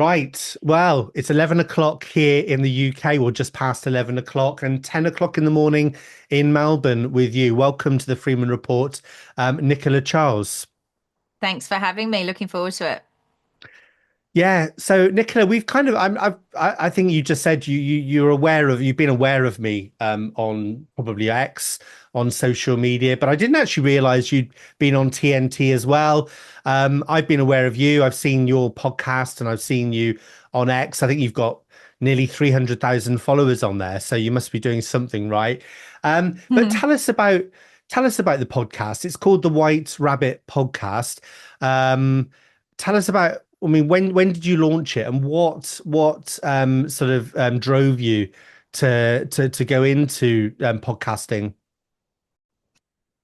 Right. Well, it's 11 o'clock here in the UK, or just past 11 o'clock, and 10 o'clock in the morning in Melbourne with you. Welcome to the Freeman Report, Nicola Charles. Thanks for having me. Looking forward to it. Yeah. So, Nicola, we've kind of, I think you just said you've been aware of me, on probably X, on social media, but I didn't actually realize you'd been on TNT as well. I've been aware of you. I've seen your podcast and I've seen you on X. I think you've got nearly 300,000 followers on there, so you must be doing something right. But tell us about the podcast. It's called the White Rabbit Podcast. Um, Tell us about, I mean, when did you launch it, and what sort of drove you to go into podcasting?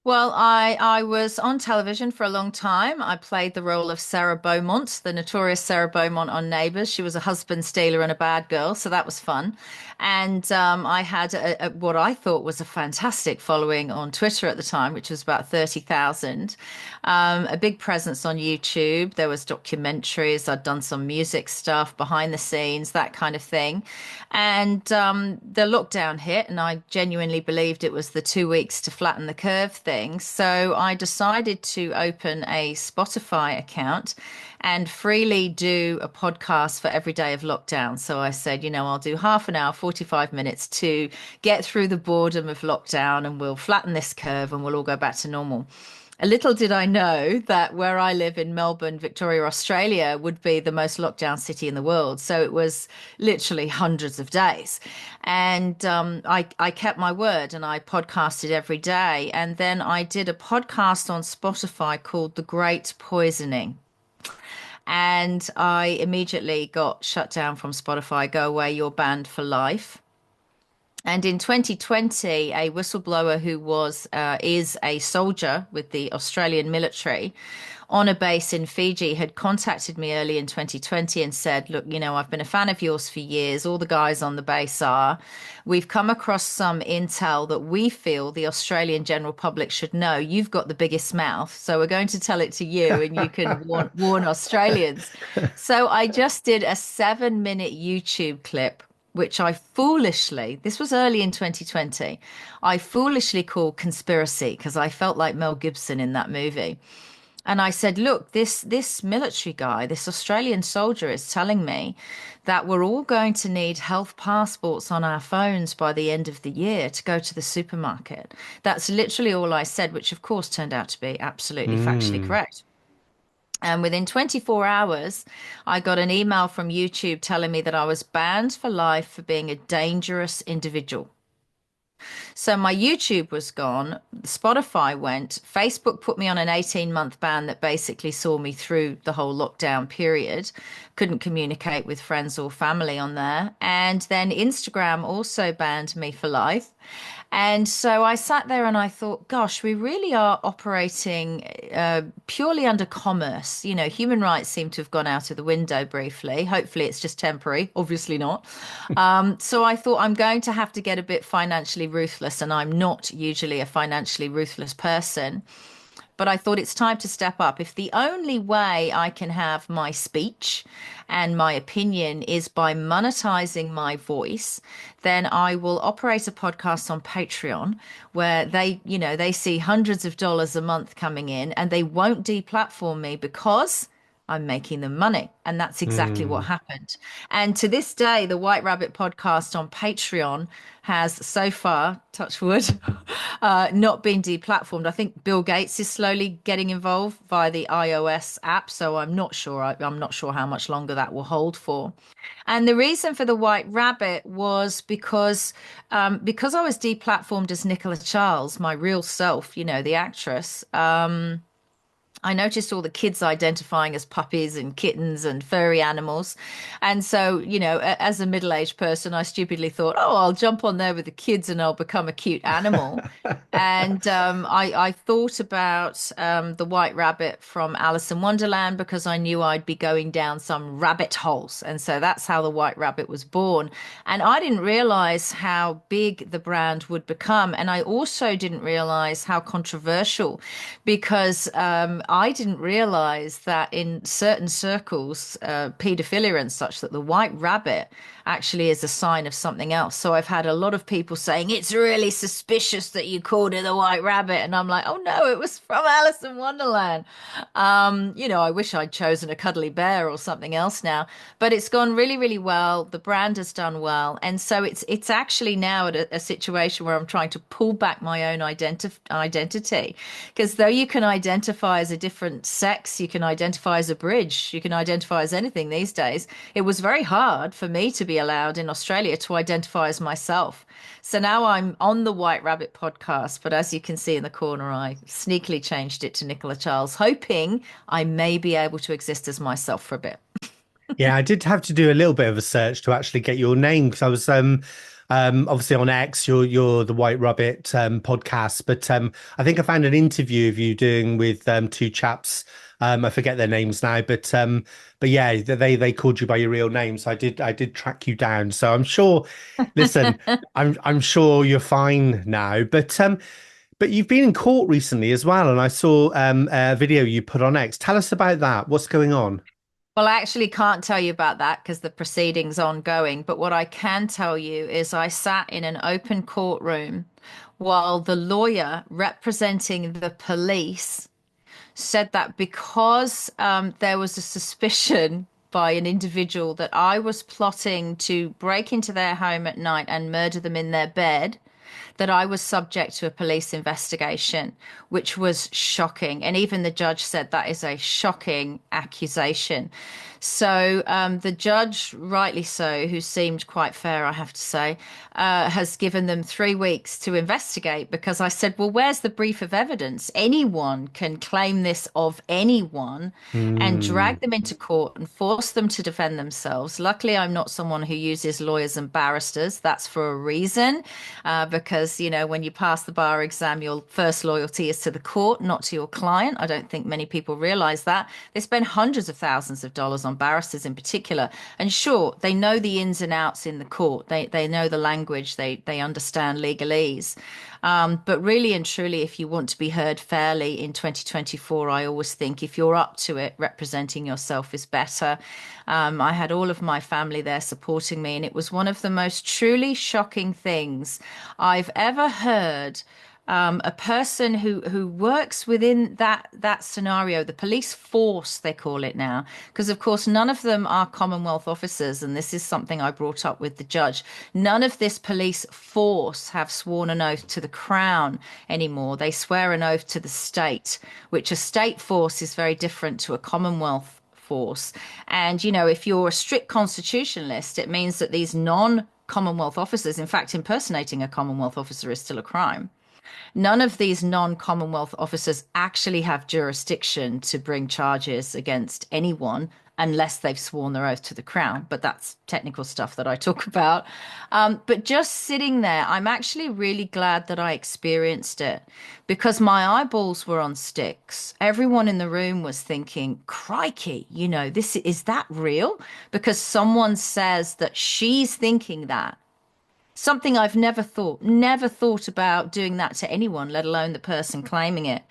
Well, I was on television for a long time. I played the role of Sarah Beaumont, the notorious Sarah Beaumont on Neighbours. She was a husband stealer and a bad girl, so that was fun. And I had what I thought was a fantastic following on Twitter at the time, which was about 30,000. A big presence on YouTube. There was documentaries. I'd done some music stuff behind the scenes, that kind of thing. And the lockdown hit, and I genuinely believed it was the 2 weeks to flatten the curve thing. So I decided to open a Spotify account and freely do a podcast for every day of lockdown. So I said, I'll do half an hour, 45 minutes to get through the boredom of lockdown, and we'll flatten this curve and we'll all go back to normal. A little did I know that where I live in Melbourne, Victoria, Australia, would be the most locked down city in the world. So it was literally hundreds of days. And I kept my word and I podcasted every day. And then I did a podcast on Spotify called The Great Poisoning. And I immediately got shut down from Spotify. Go away, you're banned for life. And in 2020, a whistleblower who is a soldier with the Australian military on a base in Fiji had contacted me early in 2020 and said, "Look, I've been a fan of yours for years. All the guys on the base are. We've come across some intel that we feel the Australian general public should know. You've got the biggest mouth, so we're going to tell it to you, and you can warn Australians." So I just did a 7-minute YouTube clip, which this was early in 2020, I foolishly called conspiracy because I felt like Mel Gibson in that movie. And I said, look, this military guy, this Australian soldier is telling me that we're all going to need health passports on our phones by the end of the year to go to the supermarket. That's literally all I said, which of course turned out to be absolutely factually Mm. correct. And within 24 hours, I got an email from YouTube telling me that I was banned for life for being a dangerous individual. So my YouTube was gone, Spotify went, Facebook put me on an 18-month ban that basically saw me through the whole lockdown period. Couldn't communicate with friends or family on there. And then Instagram also banned me for life. And so I sat there and I thought, gosh, we really are operating purely under commerce. Human rights seem to have gone out of the window briefly. Hopefully, it's just temporary. Obviously not. So I thought I'm going to have to get a bit financially ruthless, and I'm not usually a financially ruthless person. But I thought it's time to step up. If the only way I can have my speech and my opinion is by monetizing my voice, then I will operate a podcast on Patreon where they see hundreds of dollars a month coming in, and they won't deplatform me because I'm making them money. And that's exactly what Mm. happened. And to this day, the White Rabbit podcast on Patreon has so far, touch wood, not been deplatformed. I think Bill Gates is slowly getting involved via the iOS app, so I'm not sure. I'm not sure how much longer that will hold for. And the reason for the White Rabbit was because I was deplatformed as Nicola Charles, my real self, the actress. I noticed all the kids identifying as puppies and kittens and furry animals. And so, as a middle-aged person, I stupidly thought, oh, I'll jump on there with the kids and I'll become a cute animal. And I thought about the White Rabbit from Alice in Wonderland because I knew I'd be going down some rabbit holes. And so that's how the White Rabbit was born. And I didn't realize how big the brand would become. And I also didn't realize how controversial, because I didn't realize that in certain circles, pedophilia and such, that the white rabbit actually is a sign of something else. So I've had a lot of people saying it's really suspicious that you called it the white rabbit, and I'm like, oh no, it was from Alice in Wonderland. I wish I'd chosen a cuddly bear or something else now, but it's gone really, really well. The brand has done well, and so it's actually now at a situation where I'm trying to pull back my own identity, because though you can identify as a different sex, you can identify as a bridge, you can identify as anything these days. It was very hard for me to be allowed in Australia to identify as myself. So now I'm on the White Rabbit podcast, but as you can see in the corner, I sneakily changed it to Nicola Charles, hoping I may be able to exist as myself for a bit. Yeah, I did have to do a little bit of a search to actually get your name because I was obviously on X, you're the White Rabbit podcast, but I think I found an interview of you doing with two chaps. I forget their names now, but yeah, they called you by your real name, so I did track you down. So I'm sure, listen, I'm sure you're fine now, but you've been in court recently as well, and I saw a video you put on X. Tell us about that. What's going on? Well, I actually can't tell you about that because the proceeding's ongoing. But what I can tell you is I sat in an open courtroom while the lawyer representing the police said that because there was a suspicion by an individual that I was plotting to break into their home at night and murder them in their bed, that I was subject to a police investigation, which was shocking. And even the judge said that is a shocking accusation. So the judge, rightly so, who seemed quite fair, I have to say, has given them 3 weeks to investigate because I said, well, where's the brief of evidence? Anyone can claim this of anyone and Hmm. drag them into court and force them to defend themselves. Luckily, I'm not someone who uses lawyers and barristers. That's for a reason, because, when you pass the bar exam, your first loyalty is to the court, not to your client. I don't think many people realize that. They spend hundreds of thousands of dollars on barristers in particular. And sure, they know the ins and outs in the court. They know the language. They understand legalese. But really and truly, if you want to be heard fairly in 2024, I always think if you're up to it, representing yourself is better. I had all of my family there supporting me, and it was one of the most truly shocking things I've ever heard. A person who works within that scenario, the police force, they call it now, because of course none of them are Commonwealth officers, and this is something I brought up with the judge. None of this police force have sworn an oath to the Crown anymore. They swear an oath to the state, which a state force is very different to a Commonwealth force. And if you're a strict constitutionalist, it means that these non-Commonwealth officers, in fact, impersonating a Commonwealth officer is still a crime. None of these non-Commonwealth officers actually have jurisdiction to bring charges against anyone unless they've sworn their oath to the Crown. But that's technical stuff that I talk about. But just sitting there, I'm actually really glad that I experienced it because my eyeballs were on sticks. Everyone in the room was thinking, crikey, this is that real? Because someone says that she's thinking that. Something I've never thought about doing that to anyone, let alone the person claiming it.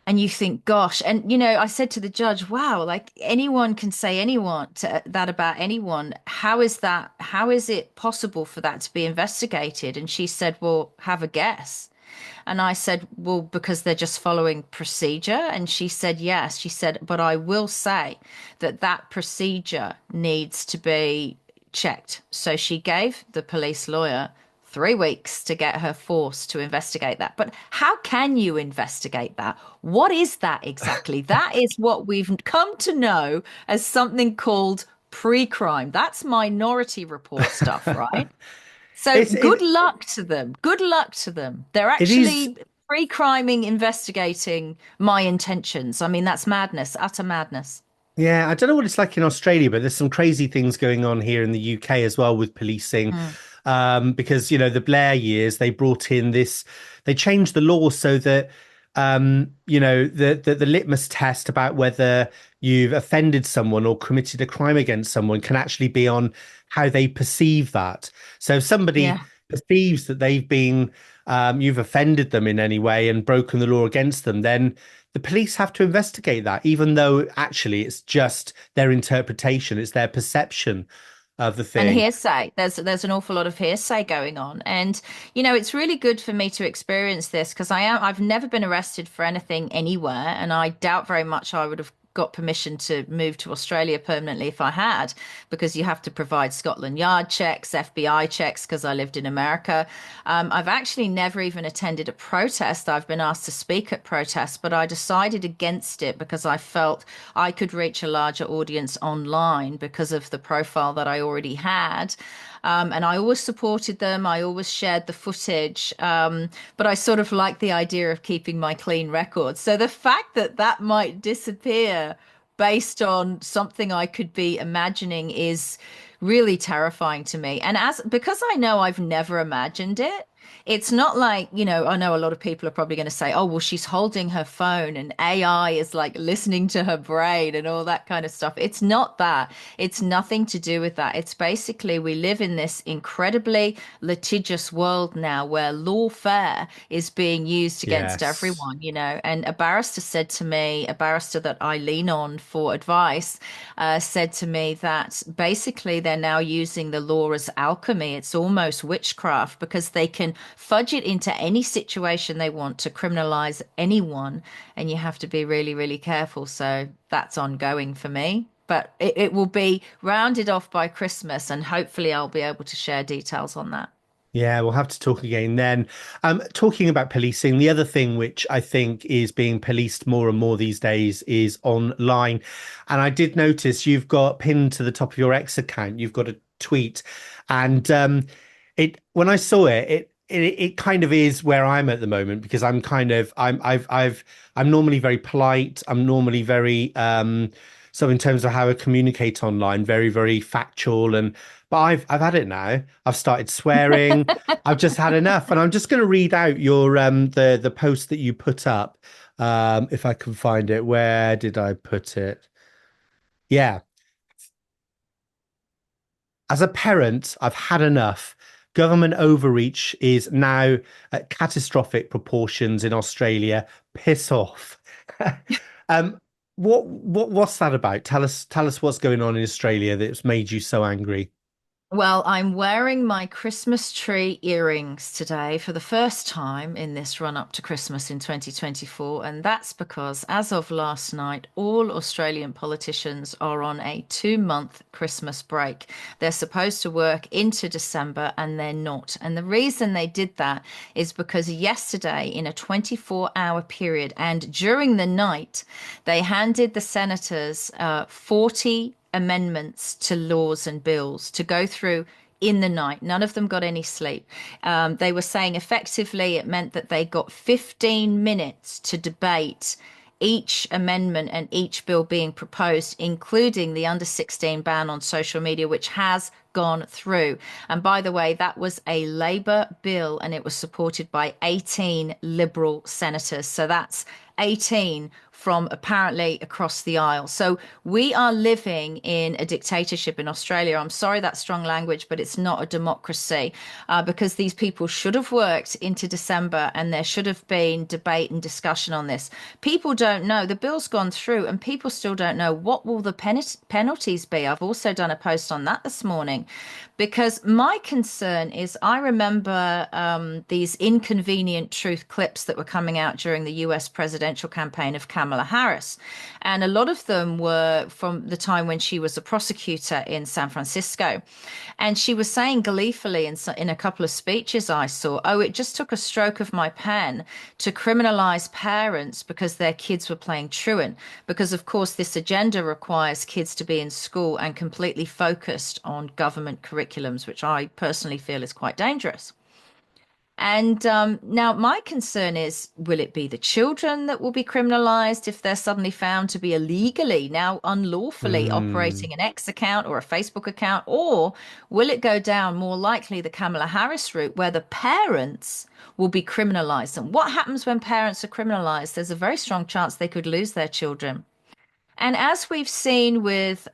And you think, gosh, and I said to the judge, wow, like anyone can say that about anyone. How is that? How is it possible for that to be investigated? And she said, well, have a guess. And I said, well, because they're just following procedure. And she said, yes. She said, but I will say that procedure needs to be checked. So she gave the police lawyer 3 weeks to get her force to investigate that. But how can you investigate that? What is that exactly? That is what we've come to know as something called pre-crime. That's Minority Report stuff, right? So It's good it luck to them. Good luck to them. They're it is. actually pre-criming, investigating my intentions. I mean, that's madness, utter madness. Yeah, I don't know what it's like in Australia, but there's some crazy things going on here in the UK as well with policing. Mm. Because the Blair years, they brought in this, they changed the law so that the litmus test about whether you've offended someone or committed a crime against someone can actually be on how they perceive that. So if somebody Yeah. perceives that you've offended them in any way and broken the law against them, then the police have to investigate that, even though actually it's just their interpretation, it's their perception of the And thing. hearsay. There's an awful lot of hearsay going on. And it's really good for me to experience this because I've never been arrested for anything anywhere, and I doubt very much I would have got permission to move to Australia permanently if I had, because you have to provide Scotland Yard checks, FBI checks, because I lived in America. I've actually never even attended a protest. I've been asked to speak at protests, but I decided against it because I felt I could reach a larger audience online because of the profile that I already had. And I always supported them. I always shared the footage. But I sort of like the idea of keeping my clean record. So the fact that that might disappear based on something I could be imagining is really terrifying to me. And because I know I've never imagined it, it's not like, I know a lot of people are probably going to say, oh, well, she's holding her phone and AI is like listening to her brain and all that kind of stuff. It's not that. It's nothing to do with that. It's basically we live in this incredibly litigious world now where lawfare is being used against Yes. everyone, And a barrister said to me, a barrister that I lean on for advice, said to me that basically they're now using the law as alchemy. It's almost witchcraft because they can fudge it into any situation they want to criminalize anyone. And you have to be really, really careful. So that's ongoing for me. But it will be rounded off by Christmas, and hopefully I'll be able to share details on that. Yeah, we'll have to talk again then. Talking about policing, the other thing which I think is being policed more and more these days is online. And I did notice you've got pinned to the top of your X account, you've got a tweet. And it when I saw it kind of is where I'm at the moment because I'm kind of I'm normally very polite. I'm normally very so in terms of how I communicate online, very, very factual and but I've had it now. I've started swearing. I've just had enough. And I'm just going to read out your the post that you put up. If I can find it. Where did I put it? Yeah. As a parent, I've had enough. Government overreach is now at catastrophic proportions in Australia. Piss off. um, what's that about? Tell us what's going on in Australia that's made you so angry. Well, I'm wearing my Christmas tree earrings today for the first time in this run up to Christmas in 2024. And that's because, as of last night, all Australian politicians are on a 2-month Christmas break. They're supposed to work into December and they're not. And the reason they did that is because yesterday, in a 24-hour period and during the night, they handed the senators 40 amendments to laws and bills to go through in the night. None of them got any sleep. They were saying effectively it meant that they got 15 minutes to debate each amendment and each bill being proposed, including the under 16 ban on social media, which has gone through. And by the way, that was a Labour bill and it was supported by 18 Liberal senators. So that's 18 from apparently across the aisle. So we are living in a dictatorship in Australia. I'm sorry that's strong language, but it's not a democracy because these people should have worked into December and there should have been debate and discussion on this. People don't know. The bill's gone through and people still don't know what will the penalties be. I've also done a post on that this morning because my concern is I remember these inconvenient truth clips that were coming out during the US presidential campaign of Kamala Harris. And a lot of them were from the time when she was a prosecutor in San Francisco. And she was saying gleefully in a couple of speeches I saw, oh, it just took a stroke of my pen to criminalize parents because their kids were playing truant. Because, of course, this agenda requires kids to be in school and completely focused on government curriculums, which I personally feel is quite dangerous. And now my concern is, will it be the children that will be criminalized if they're suddenly found to be illegally, now unlawfully Hmm. operating an X account or a Facebook account? Or will it go down more likely the Kamala Harris route where the parents will be criminalized? And what happens when parents are criminalized? There's a very strong chance they could lose their children. And as we've seen with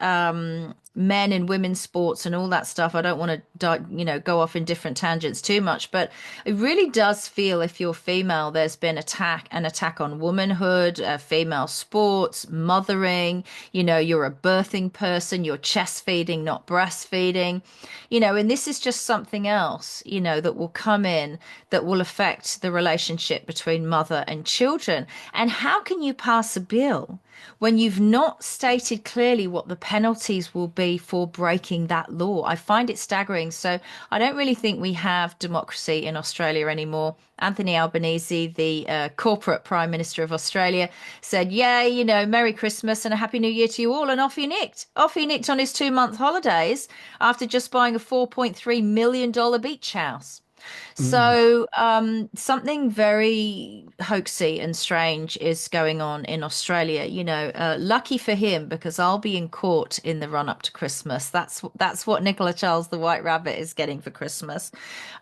men and women's sports and all that stuff. I don't want to, go off in different tangents too much, but it really does feel if you're female, there's been an attack on womanhood, female sports, mothering, you're a birthing person, you're chest feeding, not breastfeeding, and this is just something else, that will come in that will affect the relationship between mother and children. And how can you pass a bill when you've not stated clearly what the penalties will be for breaking that law? I find it staggering. So I don't really think we have democracy in Australia anymore. Anthony Albanese, the corporate Prime Minister of Australia, said, yeah, Merry Christmas and a Happy New Year to you all. And off he nicked. Off he nicked on his 2-month holidays after just buying a $4.3 million beach house. Mm. So, something very hoaxy and strange is going on in Australia. Lucky for him, because I'll be in court in the run up to Christmas. That's what Nicola Charles, the White Rabbit, is getting for Christmas.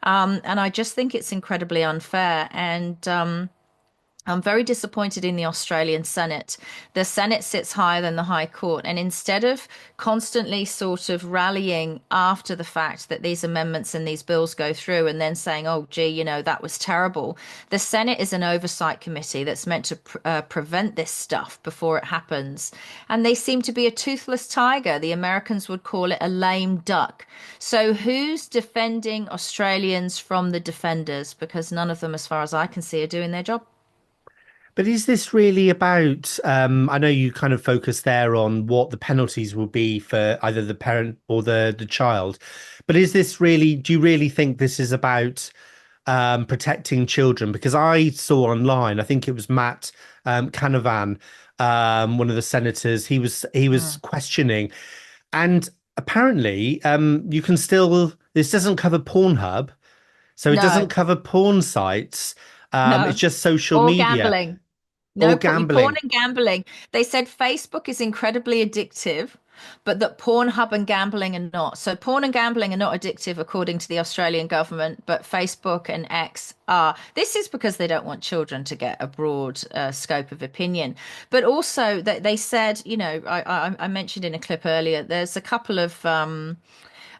And I just think it's incredibly unfair. And I'm very disappointed in the Australian Senate. The Senate sits higher than the High Court. And instead of constantly sort of rallying after the fact that these amendments and these bills go through and then saying, oh, gee, that was terrible, the Senate is an oversight committee that's meant to prevent this stuff before it happens. And they seem to be a toothless tiger. The Americans would call it a lame duck. So who's defending Australians from the defenders? Because none of them, as far as I can see, are doing their job. But is this really about, I know you kind of focus there on what the penalties will be for either the parent or the child, but is this really, do you really think this is about protecting children? Because I saw online, I think it was Matt Canavan, one of the senators, he was Mm. questioning, and apparently you can still, this doesn't cover Pornhub, so it doesn't No, cover porn sites. It's no. just social Or media gambling. or No, porn gambling. and gambling. They said Facebook is incredibly addictive, but that Pornhub and gambling are not. So porn and gambling are not addictive according to the Australian government, but Facebook and X are. This is because they don't want children to get a broad scope of opinion. But also that they said, I mentioned in a clip earlier, there's a couple of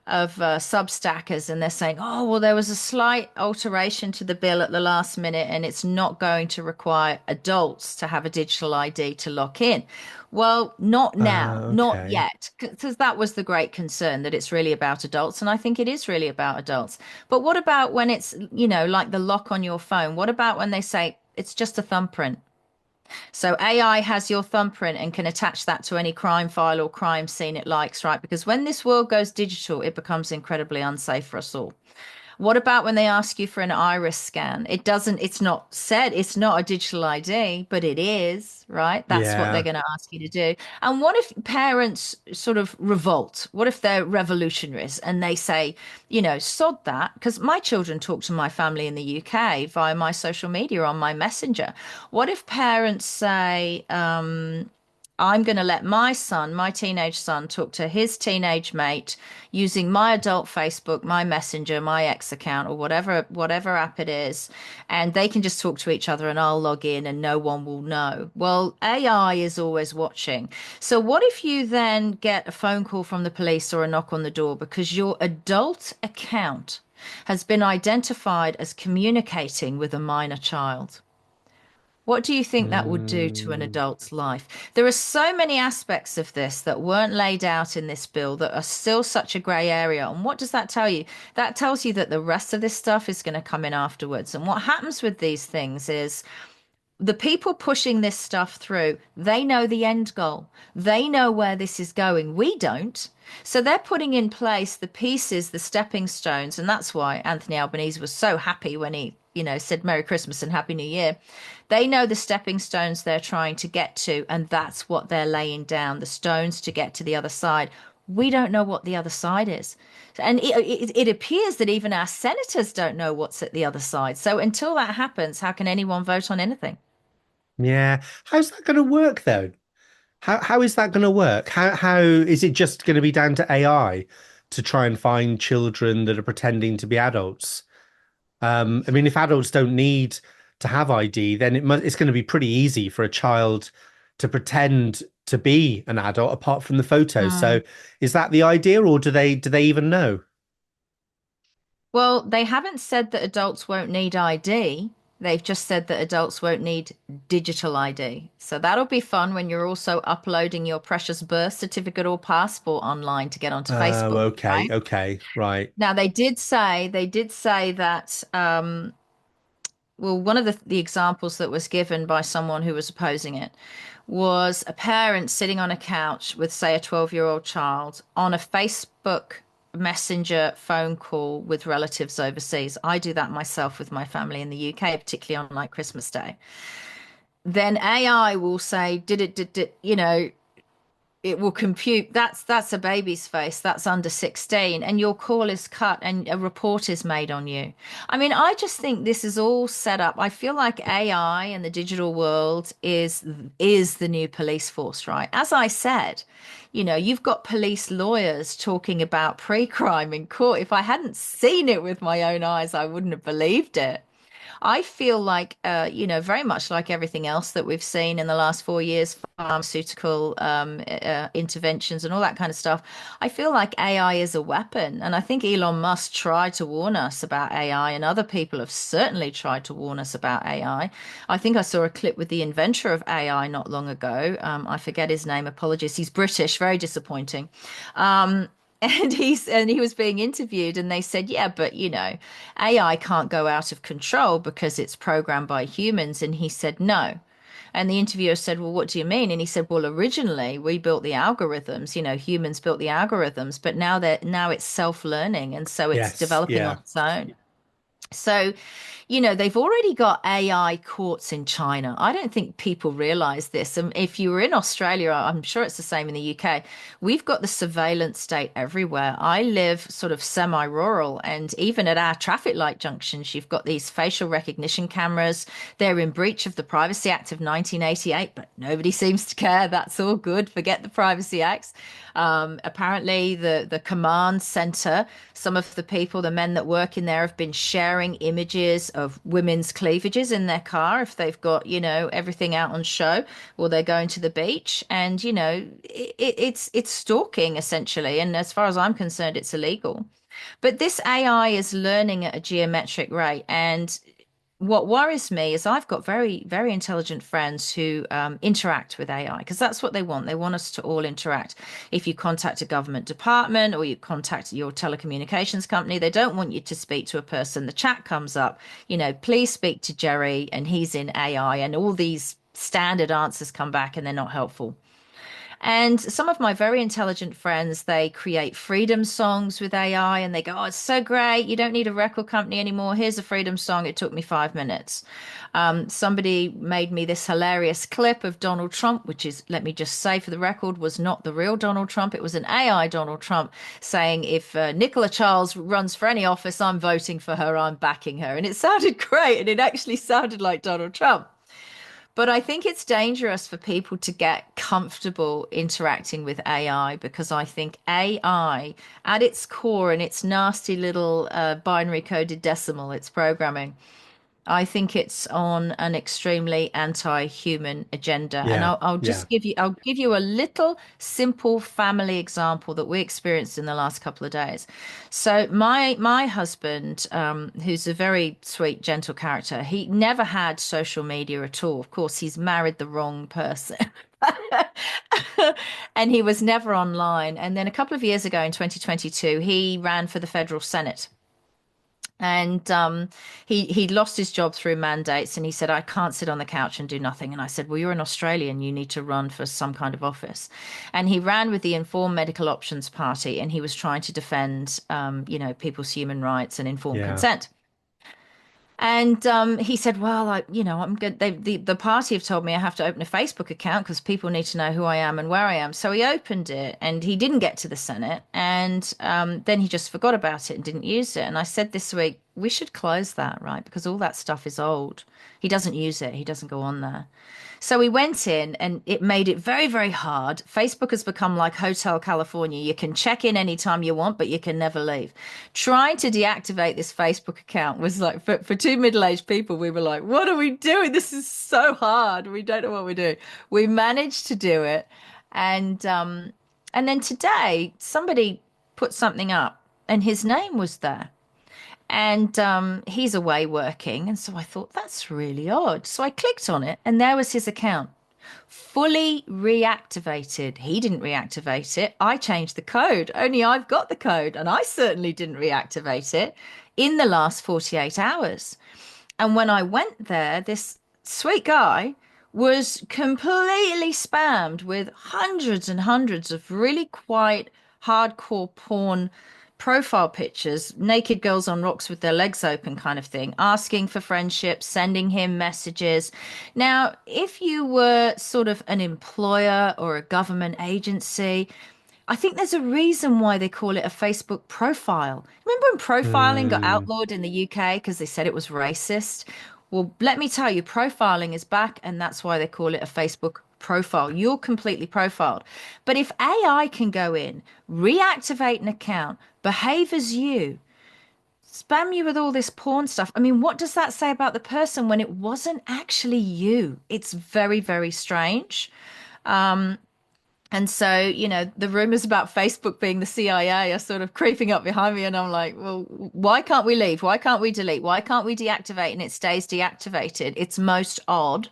Substackers, and they're saying, oh, well, there was a slight alteration to the bill at the last minute, and it's not going to require adults to have a digital ID to lock in. Well, not now, not Okay. yet, because that was the great concern that it's really about adults, and I think it is really about adults. But what about when it's, like the lock on your phone? What about when they say it's just a thumbprint? So AI has your thumbprint and can attach that to any crime file or crime scene it likes, right? Because when this world goes digital, it becomes incredibly unsafe for us all. What about when they ask you for an iris scan? It's not said, it's not a digital ID, but it is, right? That's what they're Yeah. going to ask you to do. And what if parents sort of revolt? What if they're revolutionaries and they say, sod that? Because my children talk to my family in the UK via my social media on my messenger. What if parents say, I'm going to let my teenage son, talk to his teenage mate using my adult Facebook, my Messenger, my X account, or whatever app it is, and they can just talk to each other and I'll log in and no one will know. Well, AI is always watching. So what if you then get a phone call from the police or a knock on the door because your adult account has been identified as communicating with a minor child? What do you think that would do to an Mm, adult's life? There are so many aspects of this that weren't laid out in this bill that are still such a grey area. And what does that tell you? That tells you that the rest of this stuff is going to come in afterwards. And what happens with these things is the people pushing this stuff through, they know the end goal. They know where this is going. We don't. So they're putting in place the pieces, the stepping stones. And that's why Anthony Albanese was so happy when he, said Merry Christmas and Happy New Year. They know the stepping stones they're trying to get to, and that's what they're laying down, the stones to get to the other side. We don't know what the other side is. And it appears that even our senators don't know what's at the other side. So until that happens, how can anyone vote on anything? yeah. How's that going to work though? How is that going to work? How is it just going to be down to AI to try and find children that are pretending to be adults? I mean, if adults don't need to have ID, then it's going to be pretty easy for a child to pretend to be an adult apart from the photo. So Mm. is that the idea, or do they even know? Well, they haven't said that adults won't need ID. They've just said that adults won't need digital ID. So that'll be fun when you're also uploading your precious birth certificate or passport online to get onto Oh, Facebook, okay, right? okay, right. Now they did say that well, one of the examples that was given by someone who was opposing it was a parent sitting on a couch with, say, a 12-year-old child on a Facebook Messenger phone call with relatives overseas. I do that myself with my family in the UK, particularly on like Christmas Day. Then AI will say, it will compute that's a baby's face, that's under 16, and your call is cut and a report is made on you. I mean, I just think this is all set up. I feel like AI and the digital world is the new police force, right? As I said, you've got police lawyers talking about pre-crime in court. If I hadn't seen it with my own eyes, I wouldn't have believed it. I feel like, very much like everything else that we've seen in the last 4 years, pharmaceutical interventions and all that kind of stuff. I feel like AI is a weapon. And I think Elon Musk tried to warn us about AI, and other people have certainly tried to warn us about AI. I think I saw a clip with the inventor of AI not long ago. I forget his name, apologies. He's British, very disappointing. And he was being interviewed, and they said, yeah, but AI can't go out of control because it's programmed by humans. And he said, no. And the interviewer said, well, what do you mean? And he said, well, originally we built the algorithms, humans built the algorithms, but now it's self-learning, and so it's Yes, developing on yeah. its own. So, they've already got AI courts in China. I don't think people realize this. And if you were in Australia, I'm sure it's the same in the UK. We've got the surveillance state everywhere. I live sort of semi-rural, and even at our traffic light junctions, you've got these facial recognition cameras. They're in breach of the Privacy Act of 1988, but nobody seems to care. That's all good. Forget the Privacy Acts. Apparently, the command center, some of the people, the men that work in there, have been sharing images of women's cleavages in their car if they've got, everything out on show, or they're going to the beach. And, it's stalking essentially. And as far as I'm concerned, it's illegal. But this AI is learning at a geometric rate. And what worries me is I've got very, very intelligent friends who interact with AI because that's what they want. They want us to all interact. If you contact a government department or you contact your telecommunications company, they don't want you to speak to a person. The chat comes up, please speak to Jerry and he's in AI, and all these standard answers come back and they're not helpful. And some of my very intelligent friends, they create freedom songs with AI, and they go, oh, it's so great. You don't need a record company anymore. Here's a freedom song. It took me 5 minutes. Somebody made me this hilarious clip of Donald Trump, which is, let me just say for the record, was not the real Donald Trump. It was an AI Donald Trump saying, if Nicola Charles runs for any office, I'm voting for her. I'm backing her. And it sounded great. And it actually sounded like Donald Trump. But I think it's dangerous for people to get comfortable interacting with AI, because I think AI, at its core and its nasty little binary coded decimal, its programming, I think it's on an extremely anti-human agenda. And Yeah, I'll yeah, just I'll give you a little simple family example that we experienced in the last couple of days. So my husband, who's a very sweet, gentle character, he never had social media at all. Of course, he's married the wrong person. And he was never online. And then a couple of years ago in 2022, he ran for the federal Senate. And he'd lost his job through mandates, and he said, I can't sit on the couch and do nothing. And I said, well, you're an Australian, you need to run for some kind of office. And he ran with the Informed Medical Options Party, and he was trying to defend, people's human rights and informed yeah, consent. And he said, "Well, I'm good. The party have told me I have to open a Facebook account because people need to know who I am and where I am." So he opened it, and he didn't get to the Senate, and then he just forgot about it and didn't use it. And I said this week, we should close that, right? Because all that stuff is old. He doesn't use it. He doesn't go on there. So we went in and it made it very, very hard. Facebook has become like Hotel California. You can check in anytime you want, but you can never leave. Trying to deactivate this Facebook account was like, for two middle-aged people, we were like, what are we doing? This is so hard. We don't know what we're doing. We managed to do it. And then today, somebody put something up and his name was there. And he's away working. And so I thought, that's really odd. So I clicked on it, and there was his account, fully reactivated. He didn't reactivate it. I changed the code. Only I've got the code, and I certainly didn't reactivate it in the last 48 hours. And when I went there, this sweet guy was completely spammed with hundreds and hundreds of really quite hardcore porn profile pictures, naked girls on rocks with their legs open kind of thing, asking for friendship, sending him messages. Now, if you were sort of an employer or a government agency, I think there's a reason why they call it a Facebook profile. Remember when profiling got Mm, outlawed in the UK because they said it was racist? Well, let me tell you, profiling is back, and that's why they call it a Facebook profile. You're completely profiled. But if AI can go in, reactivate an account, behave as you, spam you with all this porn stuff, I mean, what does that say about the person when it wasn't actually you? It's very, very strange. And so, the rumors about Facebook being the CIA are sort of creeping up behind me. And I'm like, well, why can't we leave? Why can't we delete? Why can't we deactivate and it stays deactivated? It's most odd.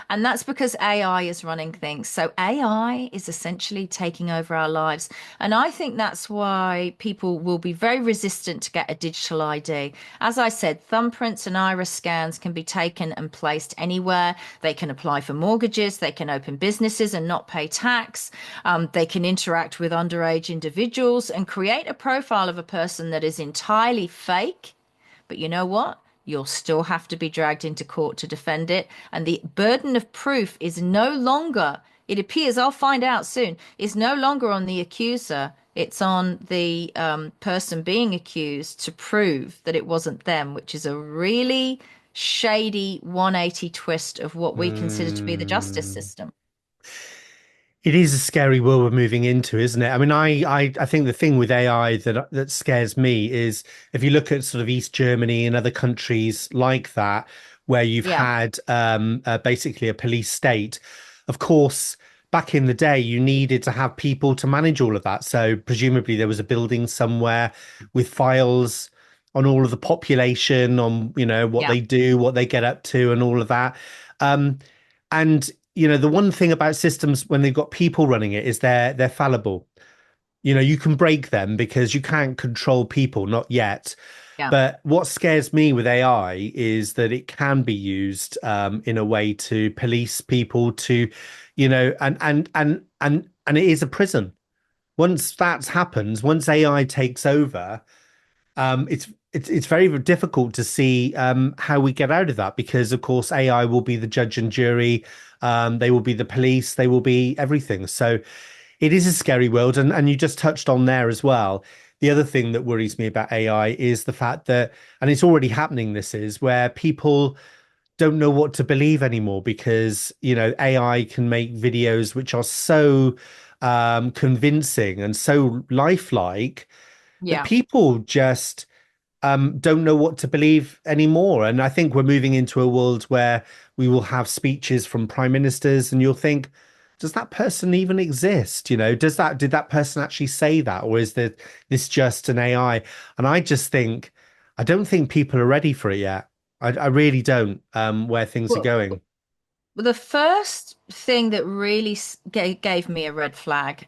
And that's because AI is running things. So AI is essentially taking over our lives. And I think that's why people will be very resistant to get a digital ID. As I said, thumbprints and iris scans can be taken and placed anywhere. They can apply for mortgages. They can open businesses and not pay tax. They can interact with underage individuals and create a profile of a person that is entirely fake. But you know what? You'll still have to be dragged into court to defend it. And the burden of proof is no longer, it appears, I'll find out soon, is no longer on the accuser. It's on the person being accused to prove that it wasn't them, which is a really shady 180 twist of what we consider to be the justice mm. system. It is a scary world we're moving into, isn't it? I mean, I think the thing with AI that scares me is if you look at sort of East Germany and other countries like that, where you've Yeah, had basically a police state. Of course, back in the day, you needed to have people to manage all of that. So presumably there was a building somewhere with files on all of the population, on what yeah, they do, what they get up to, and all of that. Um, and the one thing about systems when they've got people running it is they're fallible. You can break them because you can't control people, not yet. yeah, But what scares me with AI is that it can be used in a way to police people to, and it is a prison. Once that happens, once AI takes over, it's very difficult to see how we get out of that because, of course, AI will be the judge and jury. They will be the police. They will be everything. So it is a scary world. And you just touched on there as well. The other thing that worries me about AI is the fact that, and it's already happening, this is where people don't know what to believe anymore because, AI can make videos which are so convincing and so lifelike that yeah. people just don't know what to believe anymore. And I think we're moving into a world where we will have speeches from prime ministers, and you'll think, does that person even exist? Did that person actually say that, or is this just an AI? And I don't think people are ready for it yet. I really don't. Where things are Well, going. the first thing that really gave me a red flag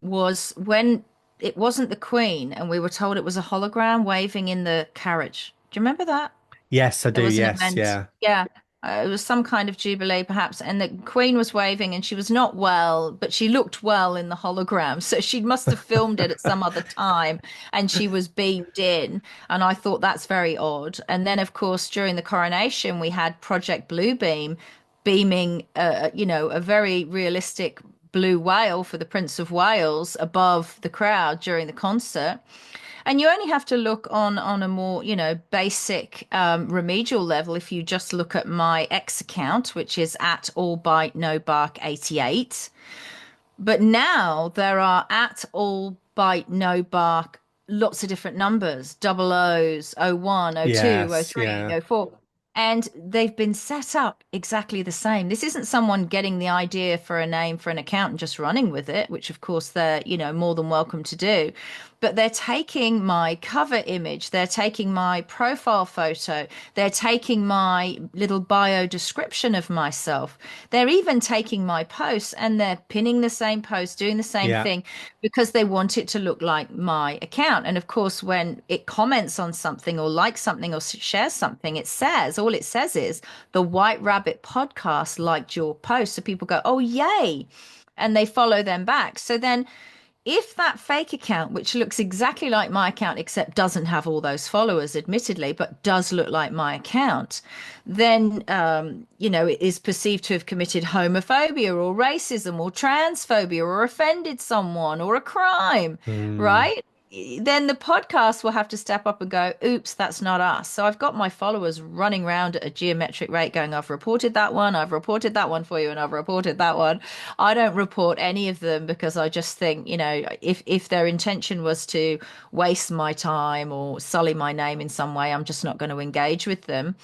was when it wasn't the Queen and we were told it was a hologram waving in the carriage. Do you remember that? Yes, I There do. was an Yes, event. yeah. Yeah. It was some kind of jubilee, perhaps, and the Queen was waving, and she was not well, but she looked well in the hologram. So she must have filmed it at some other time, and she was beamed in. And I thought that's very odd. And then, of course, during the coronation, we had Project Bluebeam beaming, a very realistic blue whale for the Prince of Wales above the crowd during the concert. And you only have to look on a more, basic remedial level if you just look at my X account, which is at all bite no bark 88. But now there are at all bite no bark lots of different numbers, double O's, O one, O two, O Yes, three, yeah, O four. And they've been set up exactly the same. This isn't someone getting the idea for a name for an account and just running with it, which of course they're, more than welcome to do. But they're taking my cover image, they're taking my profile photo, they're taking my little bio description of myself. They're even taking my posts and they're pinning the same post, doing the same yeah. thing because they want it to look like my account. And of course, when it comments on something or likes something or shares something, all it says is the White Rabbit podcast liked your post. So people go, oh, yay. And they follow them back. So then if that fake account, which looks exactly like my account, except doesn't have all those followers, admittedly, but does look like my account, then, it is perceived to have committed homophobia or racism or transphobia or offended someone or a crime, Mm, right? Then the podcast will have to step up and go, oops, that's not us. So I've got my followers running around at a geometric rate going, I've reported that one for you, and I've reported that one. I don't report any of them because I just think, if their intention was to waste my time or sully my name in some way, I'm just not going to engage with them.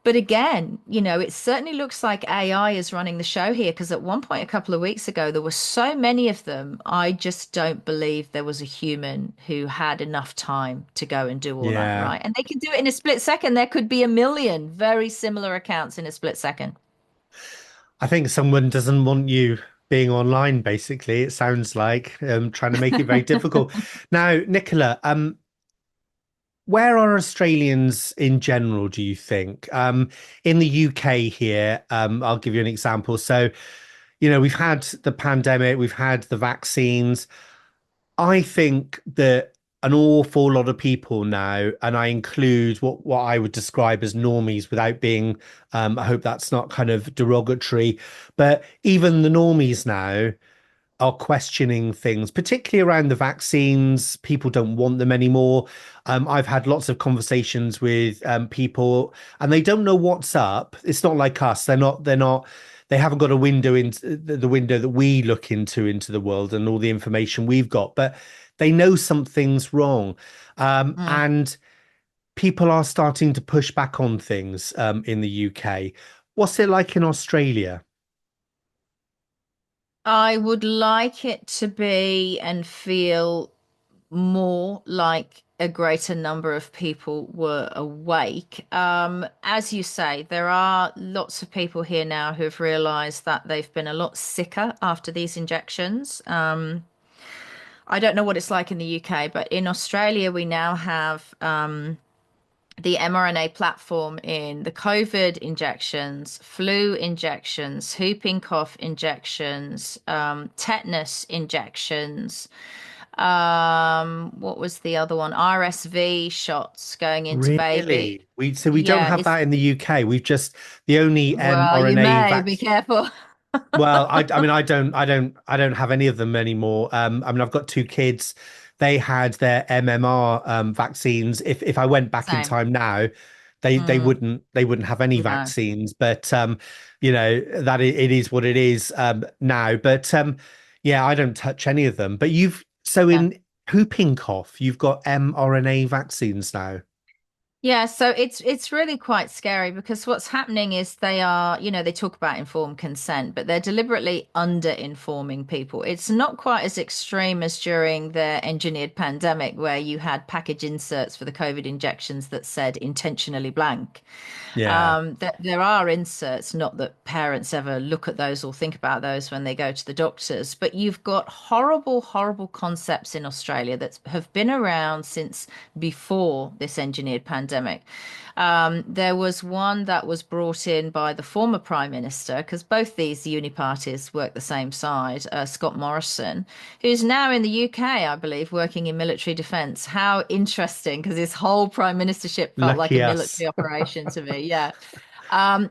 But again, it certainly looks like AI is running the show here because at one point a couple of weeks ago, there were so many of them. I just don't believe there was a human who had enough time to go and do all that, yeah. right? And they can do it in a split second. There could be a million very similar accounts in a split second. I think someone doesn't want you being online, basically. It sounds like trying to make it very difficult. Now, Nicola, where are Australians in general, do you think? In the UK here, I'll give you an example. So, we've had the pandemic, we've had the vaccines. I think that an awful lot of people now, and I include what I would describe as normies without being, I hope that's not kind of derogatory, but even the normies now are questioning things, particularly around the vaccines. People don't want them anymore. I've had lots of conversations with people, and they don't know what's up. It's not like us. They haven't got a window into the window that we look into the world and all the information we've got, but they know something's wrong. Mm. And people are starting to push back on things in the UK. What's it like in Australia? I would like it to be and feel more like a greater number of people were awake. As you say, there are lots of people here now who have realized that they've been a lot sicker after these injections. I don't know what it's like in the UK, but in Australia, we now have the mRNA platform in the COVID injections, flu injections, whooping cough injections, tetanus injections. What was the other one? RSV shots going into baby. Really? We don't Yeah, have it's that in the UK. We've just the only well, you mRNA may be vaccine. careful. Well, I mean, I don't have any of them anymore. I mean, I've got two kids. They had their MMR vaccines. If I went back in Same. time now, Mm, they wouldn't have any no. vaccines. But that it is what it is now. But yeah, I don't touch any of them. But you've so Yeah. in whooping cough, you've got mRNA vaccines now. Yeah, so it's really quite scary because what's happening is they are, they talk about informed consent, but they're deliberately under informing people. It's not quite as extreme as during the engineered pandemic where you had package inserts for the COVID injections that said intentionally blank. Yeah. That there are inserts, not that parents ever look at those or think about those when they go to the doctors, but you've got horrible, horrible concepts in Australia that have been around since before this engineered pandemic. There was one that was brought in by the former Prime Minister, because both these uni parties work the same side, Scott Morrison, who's now in the UK, I believe, working in military defence. How interesting, because his whole prime ministership felt like a Lucky us. military operation to me. Yeah.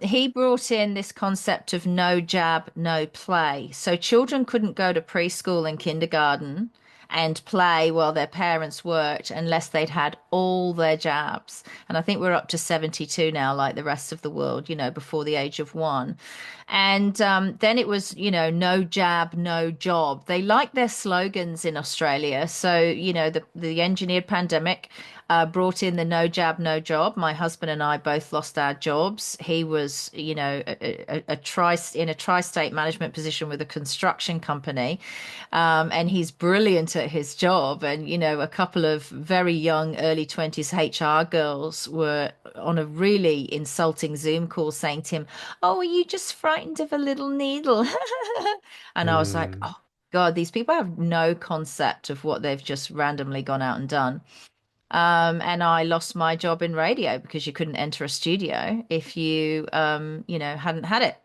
He brought in this concept of no jab, no play. So children couldn't go to preschool and kindergarten and play while their parents worked unless they'd had all their jabs. And I think we're up to 72 now, like the rest of the world, before the age of one. And then it was, no jab, no job. They like their slogans in Australia. So, the engineered pandemic brought in the no jab, no job. My husband and I both lost our jobs. He was, in a tri-state management position with a construction company, and he's brilliant at his job. And a couple of very young, early 20s HR girls were on a really insulting Zoom call saying to him, "Oh, are you just frightened of a little needle?" And I was like, Mm. "Oh God, these people have no concept of what they've just randomly gone out and done." And I lost my job in radio because you couldn't enter a studio if you, hadn't had it.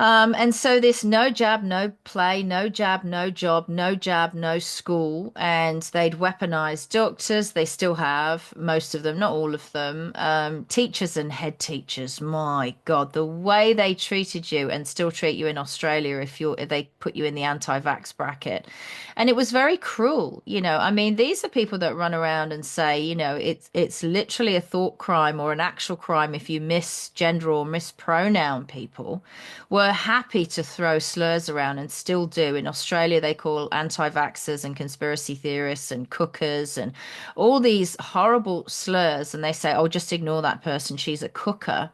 And so this no jab, no play, no jab, no job, no jab, no school, and they'd weaponized doctors. They still have most of them, not all of them. Teachers and head teachers. My God, the way they treated you and still treat you in Australia if they put you in the anti-vax bracket. And it was very cruel, I mean, these are people that run around and say, it's literally a thought crime or an actual crime if you misgender or mispronoun people. Were happy to throw slurs around and still do. In Australia, they call anti-vaxxers and conspiracy theorists and cookers and all these horrible slurs. And they say, oh, just ignore that person. She's a cooker,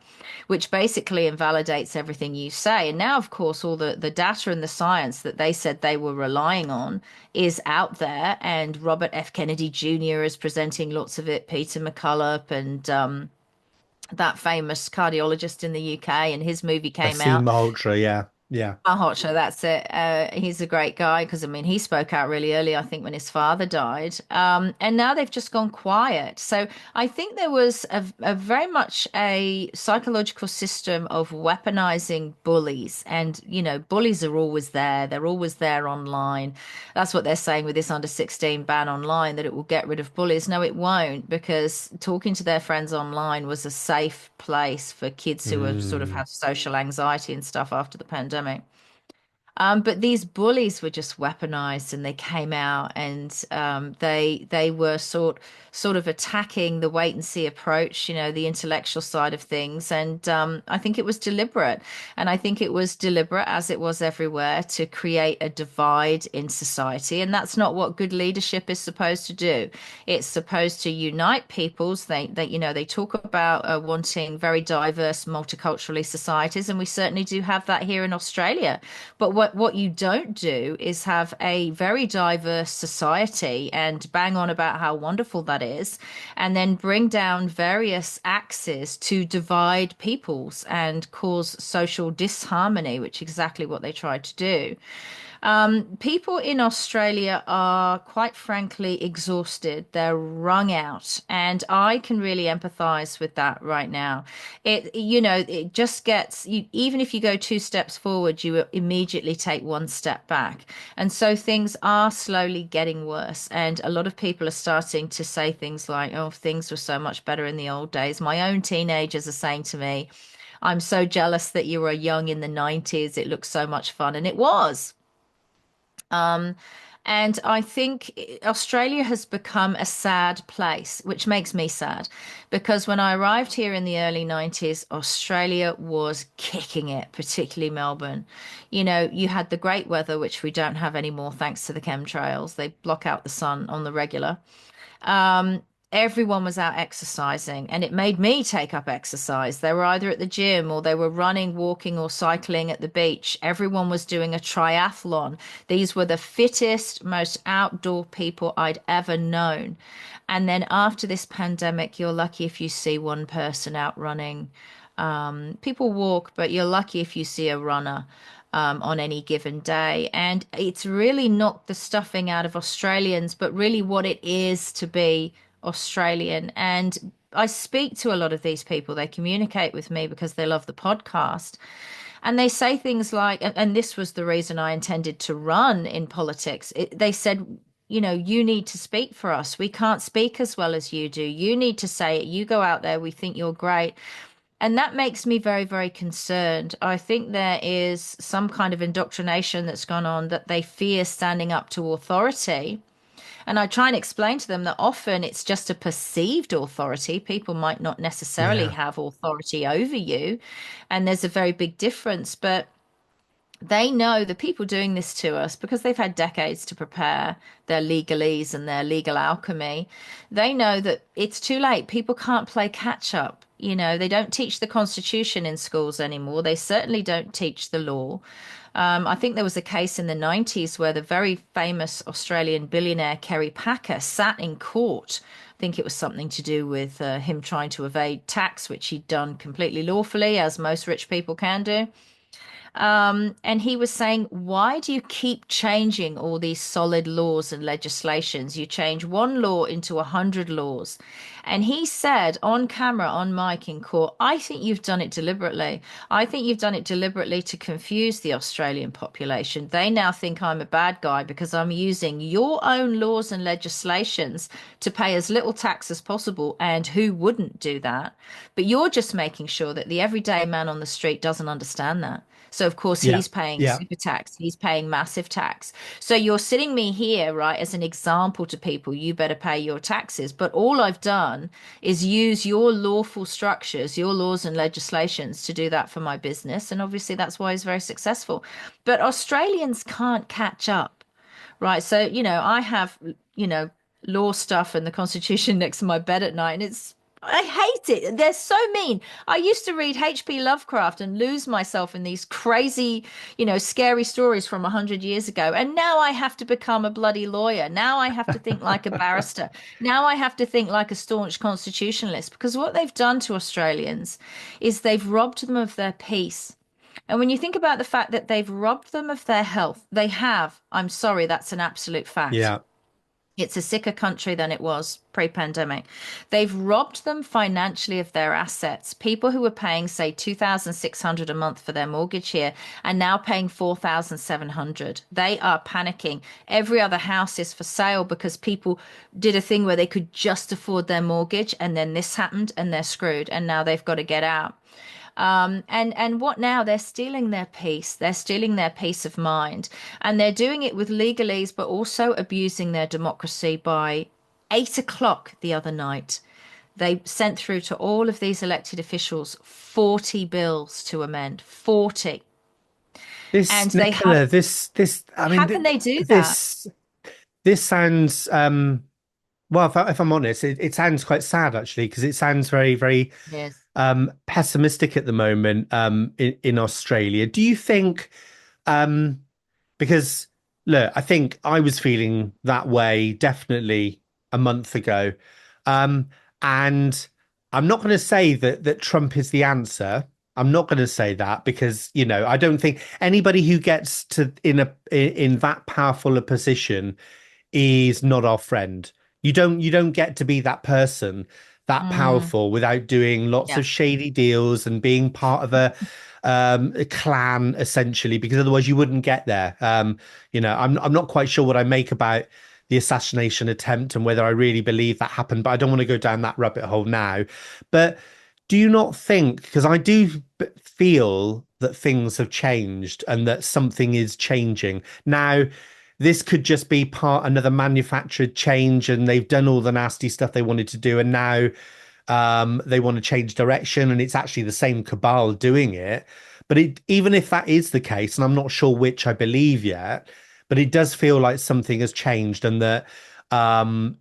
which basically invalidates everything you say. And now, of course, all the data and the science that they said they were relying on is out there. And Robert F. Kennedy Jr. is presenting lots of it, Peter McCullough, and that famous cardiologist in the UK, and his movie came Asim out. Malhotra, yeah, yeah. Show, that's it. He's a great guy because I mean he spoke out really early, I think, when his father died. And now they've just gone quiet. So I think there was a very much a psychological system of weaponizing bullies, and bullies are always there. They're always there online. That's what they're saying with this under 16 ban online, that it will get rid of bullies. No, it won't, because talking to their friends online was a safe place for kids who were sort of Mm. have social anxiety and stuff after the pandemic. But these bullies were just weaponized, and they came out, and they were sort of attacking the wait and see approach, the intellectual side of things. And I think it was deliberate, and I think it was deliberate, as it was everywhere, to create a divide in society. And that's not what good leadership is supposed to do. It's supposed to unite peoples. They talk about wanting very diverse, multiculturally societies, and we certainly do have that here in Australia. But what you don't do is have a very diverse society and bang on about how wonderful that is, and then bring down various axes to divide peoples and cause social disharmony, which is exactly what they tried to do. People in Australia are quite frankly exhausted. They're wrung out, and I can really empathize with that right now. It just gets you, even if you go two steps forward, you immediately take one step back. And so things are slowly getting worse. And a lot of people are starting to say things like, oh, things were so much better in the old days. My own teenagers are saying to me, I'm so jealous that you were young in the 90s. It looked so much fun. And it was. Um, and I think Australia has become a sad place, which makes me sad because when I arrived here in the early 90s, Australia was kicking it, particularly Melbourne. You had the great weather, which we don't have anymore thanks to the chemtrails. They block out the sun on the regular. Um, Everyone was out exercising, and it made me take up exercise. They were either at the gym or they were running, walking, or cycling at the beach. Everyone was doing a triathlon. These were the fittest, most outdoor people I'd ever known. And then after this pandemic, you're lucky if you see one person out running. People walk, but you're lucky if you see a runner on any given day. And it's really knocked the stuffing out of Australians, but really what it is to be Australian. And I speak to a lot of these people. They communicate with me because they love the podcast. And they say things like, and this was the reason I intended to run in politics. They said, you need to speak for us. We can't speak as well as you do. You need to say it. You go out there. We think you're great. And that makes me very, very concerned. I think there is some kind of indoctrination that's gone on that they fear standing up to authority. And I try and explain to them that often it's just a perceived authority. People might not necessarily Yeah. have authority over you. And there's a very big difference. But they know the people doing this to us because they've had decades to prepare their legalese and their legal alchemy. They know that it's too late. People can't play catch up. You know, they don't teach the Constitution in schools anymore. They certainly don't teach the law. I think there was a case in the 90s where the very famous Australian billionaire Kerry Packer sat in court. I think it was something to do with him trying to evade tax, which he'd done completely lawfully, as most rich people can do. And he was saying, why do you keep changing all these solid laws and legislations? You change one law into 100 laws. And he said on camera, on mic in court, I think you've done it deliberately. I think you've done it deliberately to confuse the Australian population. They now think I'm a bad guy because I'm using your own laws and legislations to pay as little tax as possible. And who wouldn't do that? But you're just making sure that the everyday man on the street doesn't understand that. So of course Yeah. he's paying Yeah. super tax, he's paying massive tax. So you're sitting me here, right, as an example to people, you better pay your taxes. But all I've done is use your lawful structures, your laws and legislations to do that for my business. And obviously that's why he's very successful. But Australians can't catch up. Right. So, I have, law stuff and the Constitution next to my bed at night, and I hate it. They're so mean. I used to read H.P. Lovecraft and lose myself in these crazy, scary stories from 100 years ago. And now I have to become a bloody lawyer. Now I have to think like a barrister. Now I have to think like a staunch constitutionalist because what they've done to Australians is they've robbed them of their peace. And when you think about the fact that they've robbed them of their health, they have. I'm sorry, that's an absolute fact. Yeah. It's a sicker country than it was pre-pandemic. They've robbed them financially of their assets. People who were paying, say, 2,600 a month for their mortgage here are now paying 4,700. They are panicking. Every other house is for sale because people did a thing where they could just afford their mortgage, and then this happened, and they're screwed, and now they've got to get out. And what now? They're stealing their peace. They're stealing their peace of mind, and they're doing it with legalese, but also abusing their democracy. By 8 o'clock the other night, they sent through to all of these elected officials 40 bills to amend. 40, This and they have. Nicola, this I mean How can they do that? this this sounds well, if I'm honest, it sounds quite sad actually, because it sounds very, very Yes. pessimistic at the moment in Australia. Do you think um because look, I think I was feeling that way definitely a month ago. Um, and I'm not going to say that Trump is the answer. I'm not going to say that because, I don't think anybody who gets to in that powerful a position is not our friend. You don't get to be that person that Mm, powerful without doing lots yeah. of shady deals and being part of a clan essentially, because otherwise you wouldn't get there. I'm not quite sure what I make about the assassination attempt and whether I really believe that happened, but I don't want to go down that rabbit hole now. But do you not think, because I do feel that things have changed and that something is changing now? This could just be another manufactured change, and they've done all the nasty stuff they wanted to do, and now they want to change direction, and it's actually the same cabal doing it. But even if that is the case, and I'm not sure which I believe yet, but it does feel like something has changed, and that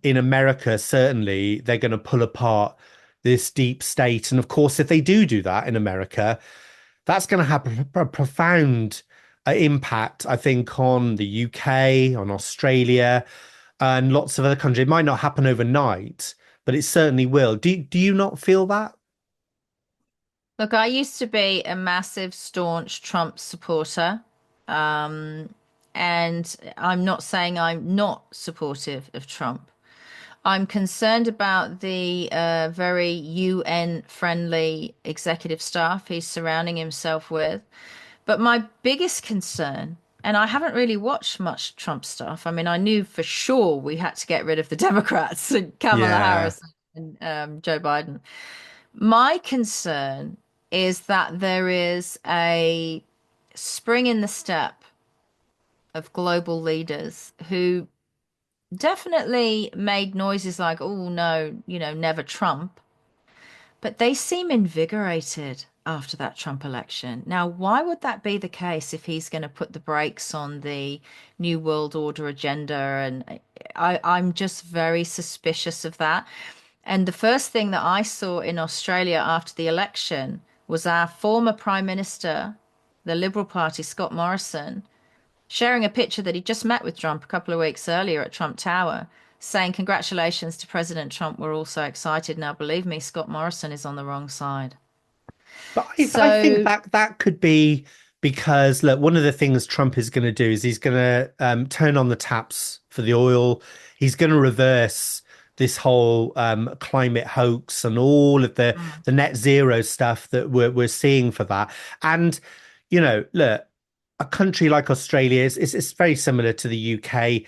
in America, certainly, they're going to pull apart this deep state. And of course, if they do that in America, that's going to have a profound impact, I think, on the UK, on Australia, and lots of other countries. It might not happen overnight, but it certainly will. Do you not feel that? Look, I used to be a massive, staunch Trump supporter. Um, and I'm not saying I'm not supportive of Trump. I'm concerned about the very UN friendly executive staff he's surrounding himself with. But my biggest concern, and I haven't really watched much Trump stuff. I mean, I knew for sure we had to get rid of the Democrats and Kamala Yeah. Harris and Joe Biden. My concern is that there is a spring in the step of global leaders who definitely made noises like, oh no, never Trump. But they seem invigorated after that Trump election. Now, why would that be the case if he's going to put the brakes on the New World Order agenda? And I'm just very suspicious of that. And the first thing that I saw in Australia after the election was our former Prime Minister, the Liberal Party, Scott Morrison, sharing a picture that he just met with Trump a couple of weeks earlier at Trump Tower, saying, congratulations to President Trump. We're all so excited. Now, believe me, Scott Morrison is on the wrong side. But I think So, that that could be because look, one of the things Trump is going to do is he's going to turn on the taps for the oil. He's going to reverse this whole climate hoax and all of mm, the net zero stuff that we're seeing for that. And look, a country like Australia is very similar to the UK.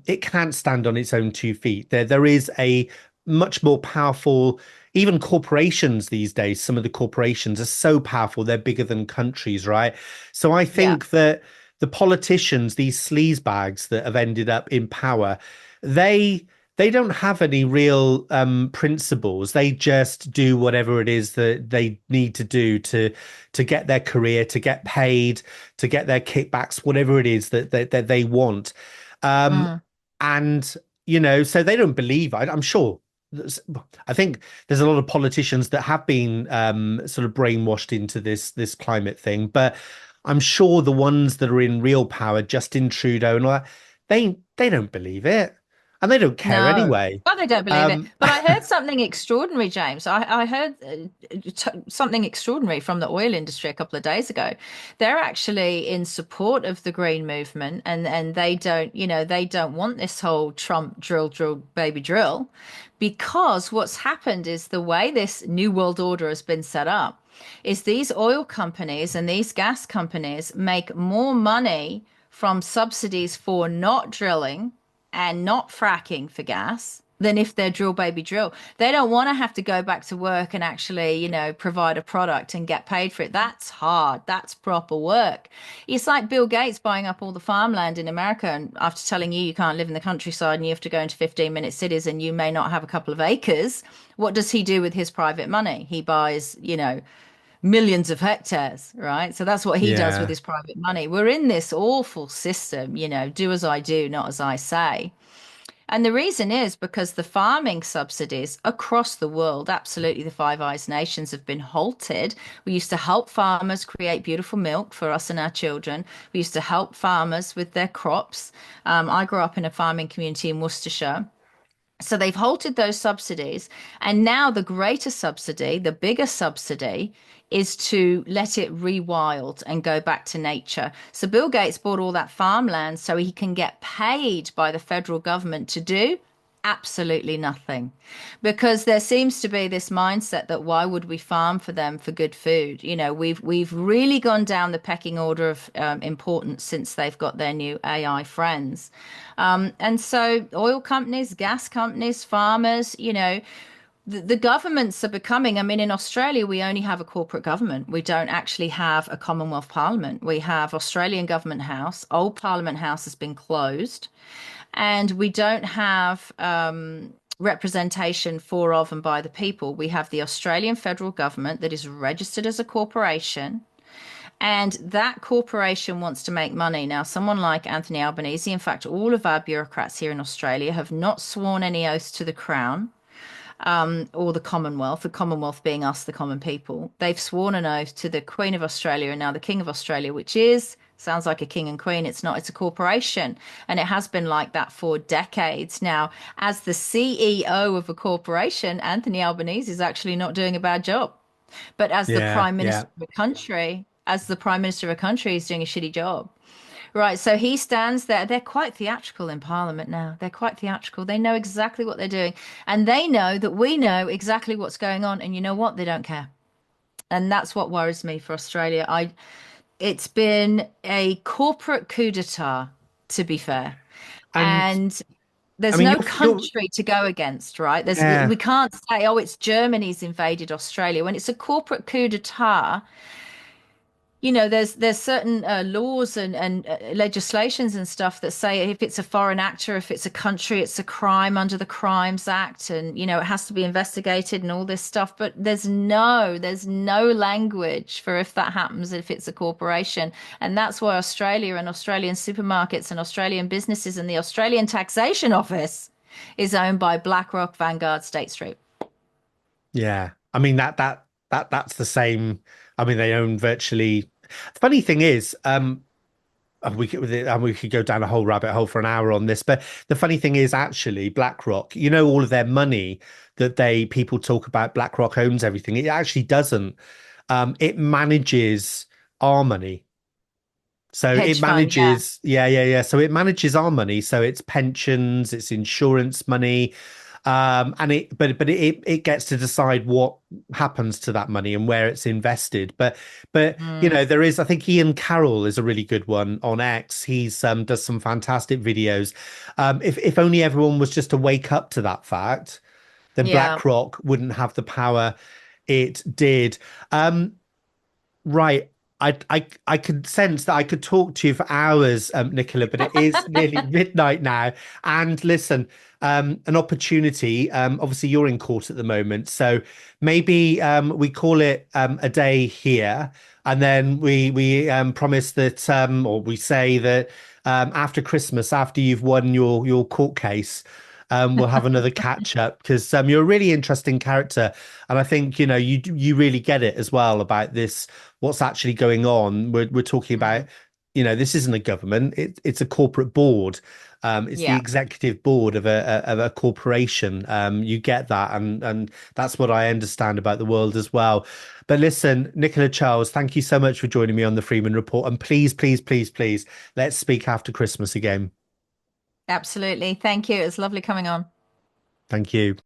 It can't stand on its own 2 feet. There is a much more powerful, even corporations these days, some of the corporations are so powerful, they're bigger than countries, right? So I yeah, think that the politicians, these sleazebags that have ended up in power, they they don't have any real principles. They just do whatever it is that they need to do to get their career, to get paid, to get their kickbacks, whatever it is that they want. Um, mm, and so they don't believe. I'm sure. I think there's a lot of politicians that have been sort of brainwashed into this climate thing, but I'm sure the ones that are in real power, Justin Trudeau and all that, they don't believe it, and they don't care no. anyway. Well, they don't believe it. Um, But I heard something extraordinary, James. I heard something extraordinary from the oil industry a couple of days ago. They're actually in support of the green movement, and they don't want this whole Trump drill, drill, baby drill, because what's happened is the way this New World Order has been set up is these oil companies and these gas companies make more money from subsidies for not drilling and not fracking for gas than if they're drill baby drill. They don't want to have to go back to work and actually, provide a product and get paid for it. That's hard. That's proper work. It's like Bill Gates buying up all the farmland in America and after telling you can't live in the countryside and you have to go into 15-minute cities and you may not have a couple of acres. What does he do with his private money? He buys, millions of hectares, right? So that's what he does with yeah, his private money. We're in this awful system, do as I do, not as I say. And the reason is because the farming subsidies across the world, absolutely the Five Eyes nations have been halted. We used to help farmers create beautiful milk for us and our children. We used to help farmers with their crops. I grew up in a farming community in Worcestershire. So they've halted those subsidies. And now the greater subsidy, the bigger subsidy, is to let it rewild and go back to nature. So Bill Gates bought all that farmland so he can get paid by the federal government to do absolutely nothing. Because there seems to be this mindset that why would we farm for them for good food? We've really gone down the pecking order of importance since they've got their new AI friends. And so oil companies, gas companies, farmers, the governments are becoming, I mean, in Australia, we only have a corporate government. We don't actually have a Commonwealth Parliament. We have Australian Government House. Old Parliament House has been closed. And we don't have representation for, of, and by the people. We have the Australian federal government that is registered as a corporation. And that corporation wants to make money. Now, someone like Anthony Albanese, in fact, all of our bureaucrats here in Australia have not sworn any oaths to the Crown or the Commonwealth being us, the common people. They've sworn an oath to the Queen of Australia and now the King of Australia, which sounds like a king and queen. It's not, it's a corporation. And it has been like that for decades. Now, as the CEO of a corporation, Anthony Albanese is actually not doing a bad job. But yeah, yeah. as the prime minister of a country, he's doing a shitty job. Right, so he stands there. They're quite theatrical in Parliament now. They're quite theatrical. They know exactly what they're doing. And they know that we know exactly what's going on. And you know what? They don't care. And that's what worries me for Australia. It's been a corporate coup d'etat, to be fair. And And I there's mean, no you're country to go against, right? yeah. We can't say, oh, it's Germany's invaded Australia. When it's a corporate coup d'etat, there's certain laws and legislations and stuff that say if it's a foreign actor, if it's a country, it's a crime under the Crimes Act, and it has to be investigated and all this stuff. But there's no language for if that happens if it's a corporation, and that's why Australia and Australian supermarkets and Australian businesses and the Australian Taxation Office is owned by BlackRock, Vanguard, State Street. Yeah. I mean that's the same. I mean, they own virtually. The funny thing is, we could go down a whole rabbit hole for an hour on this, but the funny thing is actually BlackRock, all of their money that people talk about, BlackRock owns everything. It actually doesn't. It manages our money. So it Hedge fund, yeah. manages, yeah, yeah, yeah. So it manages our money. So it's pensions, it's insurance money, and it gets to decide what happens to that money and where it's invested. But Mm, there is, I think Ian Carroll is a really good one on X. He's does some fantastic videos. If only everyone was just to wake up to that fact, then yeah. BlackRock wouldn't have the power it did. Right. I could sense that I could talk to you for hours, Nicola, but it is nearly midnight now. And listen, an opportunity. Obviously, you're in court at the moment, so maybe we call it a day here, and then we promise that, or we say that after Christmas, after you've won your court case. We'll have another catch up because you're a really interesting character, and I think you really get it as well about this. What's actually going on? We're talking about, Mm, this isn't a government. It's a corporate board. It's the yeah. executive board of a corporation. You get that, and that's what I understand about the world as well. But listen, Nicola Charles, thank you so much for joining me on the Freeman Report, and please, please, please, please, let's speak after Christmas again. Absolutely. Thank you. It was lovely coming on. Thank you.